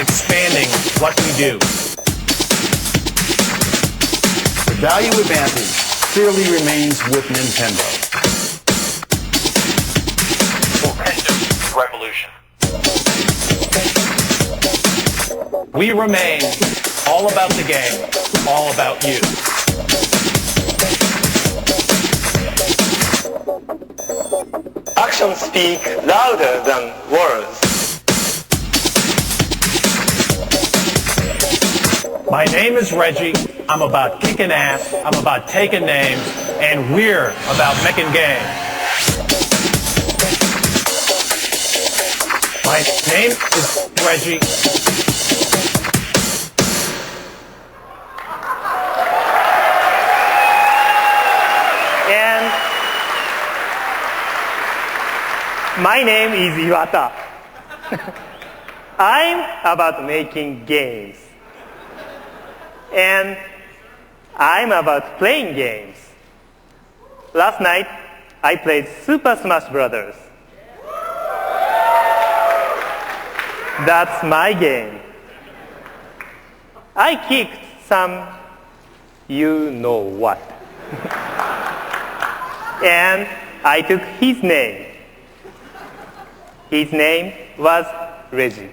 expanding what we do. The value advantage clearly remains with Nintendo. Revolution. We remain all about the game, all about you. Actions speak louder than words. My name is Reggie. I'm about kicking ass, I'm about taking names, and we're about making games. My name is Reggie. And my name is Iwata. I'm about making games. And I'm about playing games. Last night, I played Super Smash Brothers. That's my game. I kicked some you-know-what. And I took his name. His name was Reggie.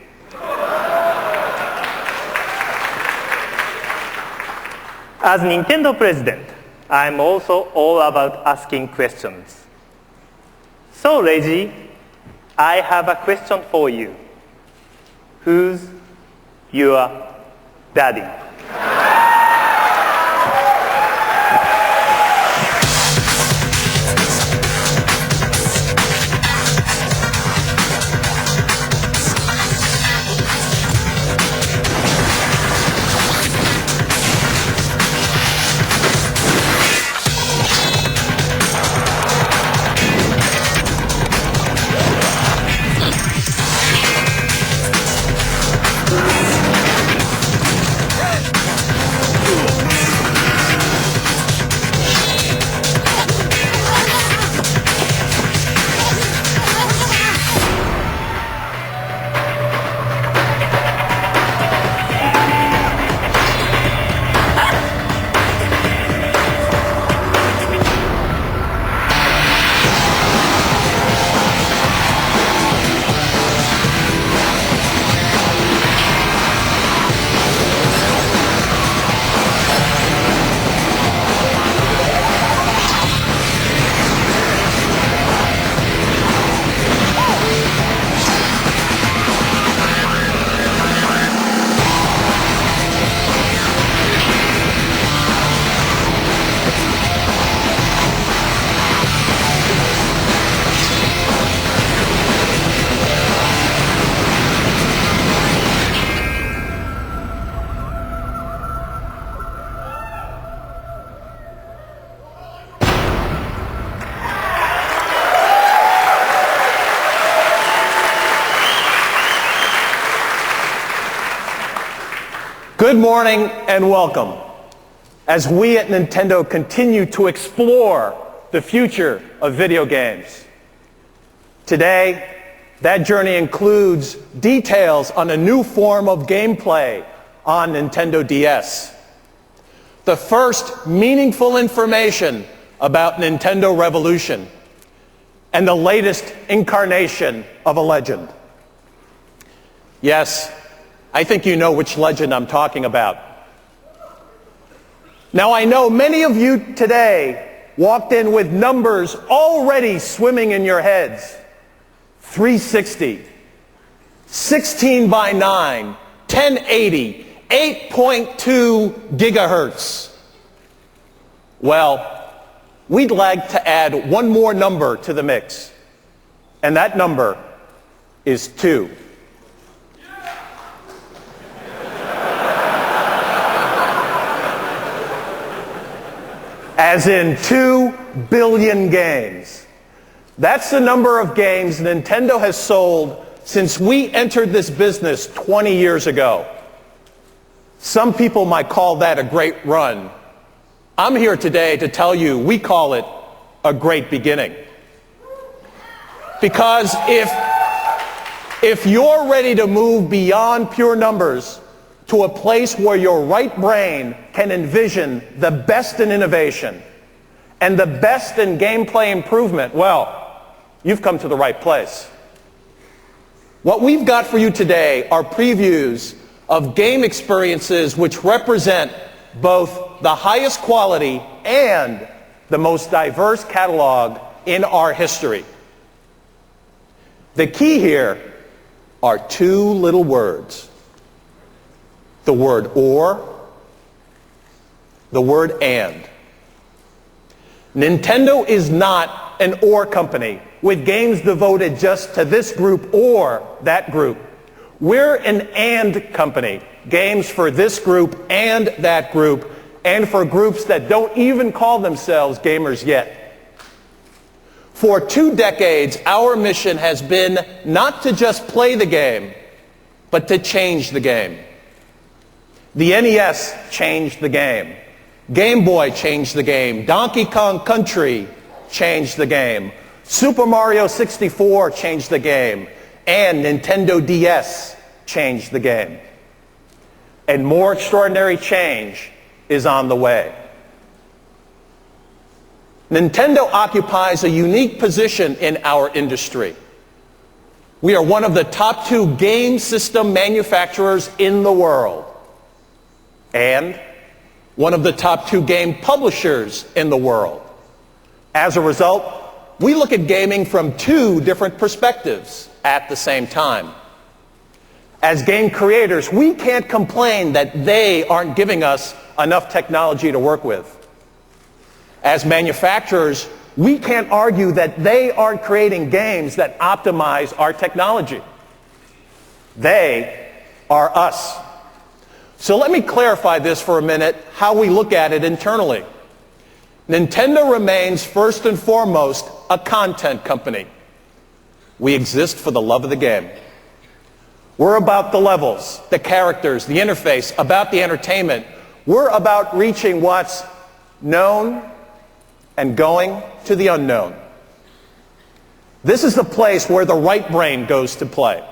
As Nintendo president, I'm also all about asking questions. So, Reggie, I have a question for you. Who's your daddy? Good morning and welcome as we at Nintendo continue to explore the future of video games. Today, that journey includes details on a new form of gameplay on Nintendo DS. The first meaningful information about Nintendo Revolution and the latest incarnation of a legend. Yes, I think you know which legend I'm talking about. Now, I know many of you today walked in with numbers already swimming in your heads. 360, 16 by 9, 1080, 8.2 gigahertz. Well, we'd like to add one more number to the mix, and that number is 2. As in 2 billion games. That's the number of games Nintendo has sold since we entered this business 20 years ago. Some people might call that a great run. I'm here today to tell you we call it a great beginning. Because If you're ready to move beyond pure numbers to a place where your right brain can envision the best in innovation and the best in gameplay improvement, well, you've come to the right place. What we've got for you today are previews of game experiences which represent both the highest quality and the most diverse catalog in our history. The key here are two little words. The word or, the word and. Nintendo is not an or company with games devoted just to this group or that group. We're an and company. Games for this group and that group, and for groups that don't even call themselves gamers yet. For 2 decades, our mission has been not to just play the game, but to change the game. The NES changed the game. Game Boy changed the game. Donkey Kong Country changed the game. Super Mario 64 changed the game. And Nintendo DS changed the game. And more extraordinary change is on the way. Nintendo occupies a unique position in our industry. We are one of the top 2 game system manufacturers in the world, and one of the top 2 game publishers in the world. As a result, we look at gaming from 2 different perspectives at the same time. As game creators, we can't complain that they aren't giving us enough technology to work with. As manufacturers, we can't argue that they aren't creating games that optimize our technology. They are us. So let me clarify this for a minute, how we look at it internally. Nintendo remains first and foremost a content company. We exist for the love of the game. We're about the levels, the characters, the interface, about the entertainment. We're about reaching what's known and going to the unknown. This is the place where the right brain goes to play.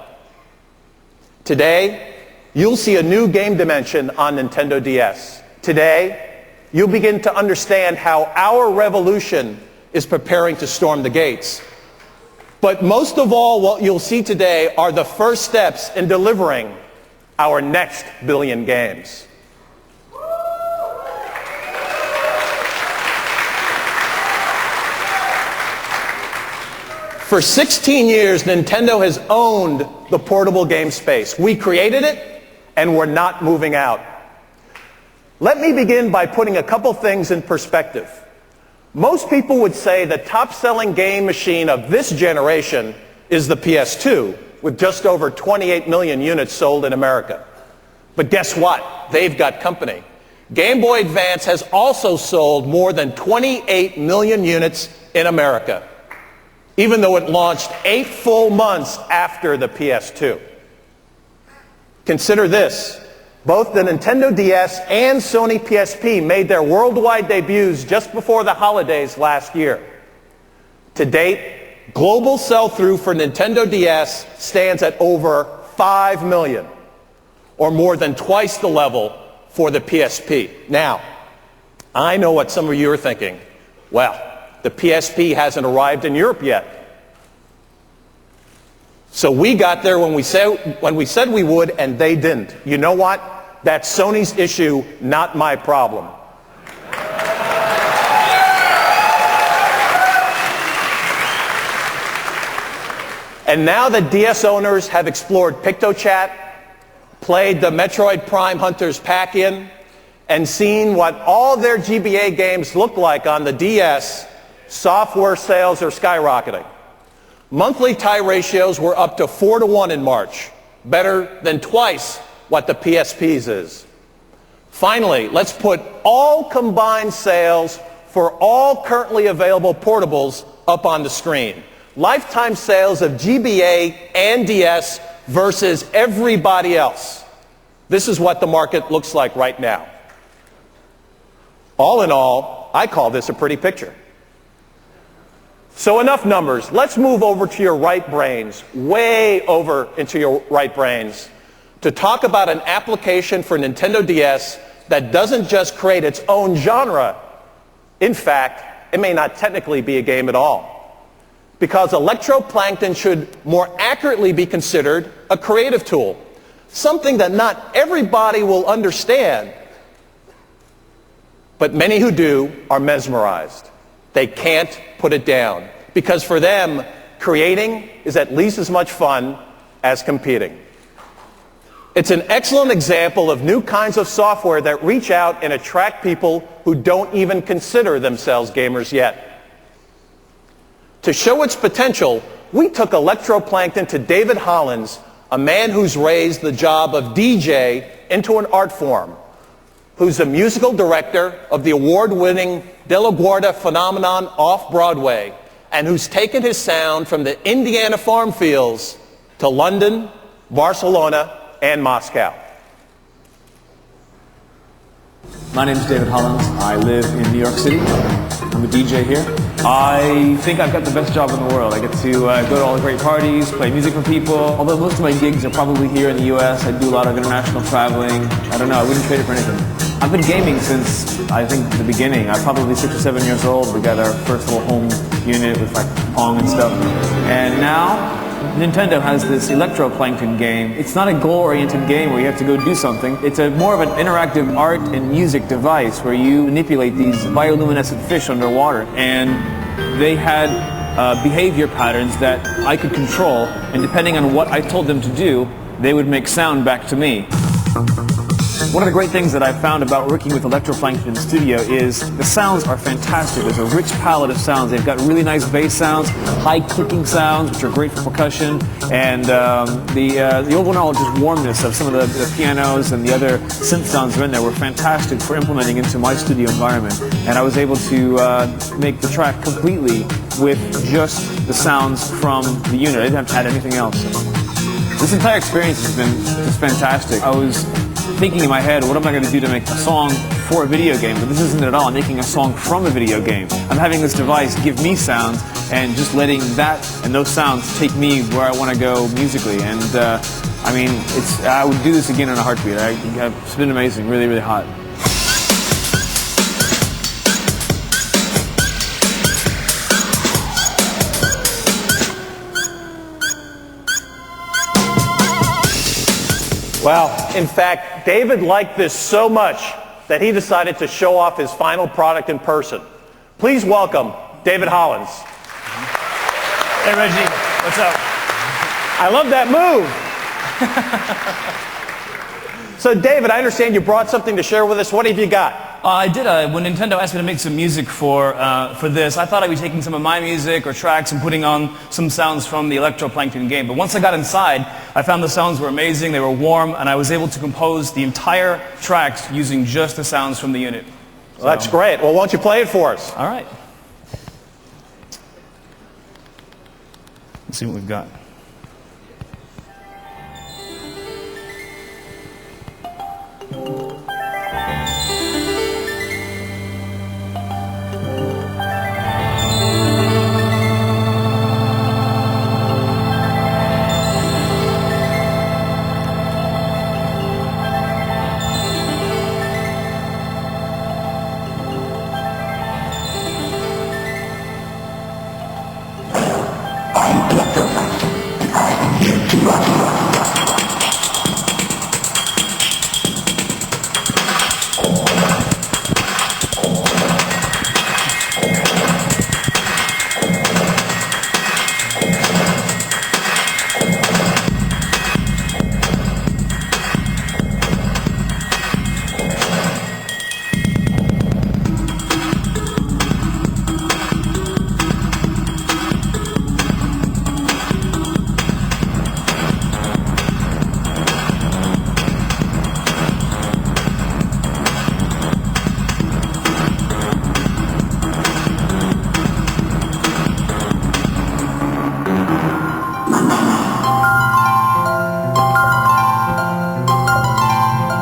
Today, you'll see a new game dimension on Nintendo DS. Today, you'll begin to understand how our revolution is preparing to storm the gates. But most of all, what you'll see today are the first steps in delivering our next billion games. For 16 years, Nintendo has owned the portable game space. We created it, and we're not moving out. Let me begin by putting a couple things in perspective. Most people would say the top-selling game machine of this generation is the PS2, with just over 28 million units sold in America. But guess what? They've got company. Game Boy Advance has also sold more than 28 million units in America, even though it launched 8 full months after the PS2. Consider this. Both the Nintendo DS and Sony PSP made their worldwide debuts just before the holidays last year. To date, global sell-through for Nintendo DS stands at over 5 million, or more than twice the level for the PSP. Now, I know what some of you are thinking. Well, the PSP hasn't arrived in Europe yet. So we got there when we said we would, and they didn't. You know what? That's Sony's issue, not my problem. And now that DS owners have explored PictoChat, played the Metroid Prime Hunters pack-in, and seen what all their GBA games look like on the DS, software sales are skyrocketing. Monthly tie ratios were up to 4-to-1 in March, better than twice what the PSP's is. Finally, let's put all combined sales for all currently available portables up on the screen. Lifetime sales of GBA and DS versus everybody else. This is what the market looks like right now. All in all, I call this a pretty picture. So enough numbers. Let's move over to your right brains, way over into your right brains, to talk about an application for Nintendo DS that doesn't just create its own genre. In fact, it may not technically be a game at all, because Electroplankton should more accurately be considered a creative tool, something that not everybody will understand, but many who do are mesmerized. They can't put it down, because for them, creating is at least as much fun as competing. It's an excellent example of new kinds of software that reach out and attract people who don't even consider themselves gamers yet. To show its potential, we took Electroplankton to David Hollins, a man who's raised the job of DJ into an art form, who's the musical director of the award-winning De La Guardia phenomenon off-Broadway, and who's taken his sound from the Indiana farm fields to London, Barcelona, and Moscow. My name is David Hollins. I live in New York City. I'm a DJ here. I think I've got the best job in the world. I get to go to all the great parties, play music for people. Although most of my gigs are probably here in the US, I do a lot of international traveling. I don't know, I wouldn't trade it for anything. I've been gaming since, I think, the beginning. I'm probably 6 or 7 years old. We got our first little home unit with like Pong and stuff. And now, Nintendo has this Electroplankton game. It's not a goal-oriented game where you have to go do something. It's more of an interactive art and music device where you manipulate these bioluminescent fish underwater. And they had behavior patterns that I could control, and depending on what I told them to do, they would make sound back to me. One of the great things that I've found about working with Electroplankton in the studio is the sounds are fantastic. There's a rich palette of sounds. They've got really nice bass sounds, high clicking sounds, which are great for percussion, and the overall just warmness of some of the pianos and the other synth sounds that are in there were fantastic for implementing into my studio environment. And I was able to make the track completely with just the sounds from the unit. I didn't have to add anything else. This entire experience has been just fantastic. I was thinking in my head, what am I going to do to make a song for a video game? But this isn't it at all. I'm making a song from a video game. I'm having this device give me sounds and just letting that and those sounds take me where I want to go musically. And I mean, I would do this again in a heartbeat. It's been amazing, really, really hot. Well, in fact, David liked this so much that he decided to show off his final product in person. Please welcome David Hollins. Hey, Reggie. What's up? I love that move. So, David, I understand you brought something to share with us. What have you got? I did. When Nintendo asked me to make some music for this, I thought I'd be taking some of my music or tracks and putting on some sounds from the Electroplankton game. But once I got inside, I found the sounds were amazing, they were warm, and I was able to compose the entire tracks using just the sounds from the unit. Well, that's great. Well, why don't you play it for us? All right. Let's see what we've got.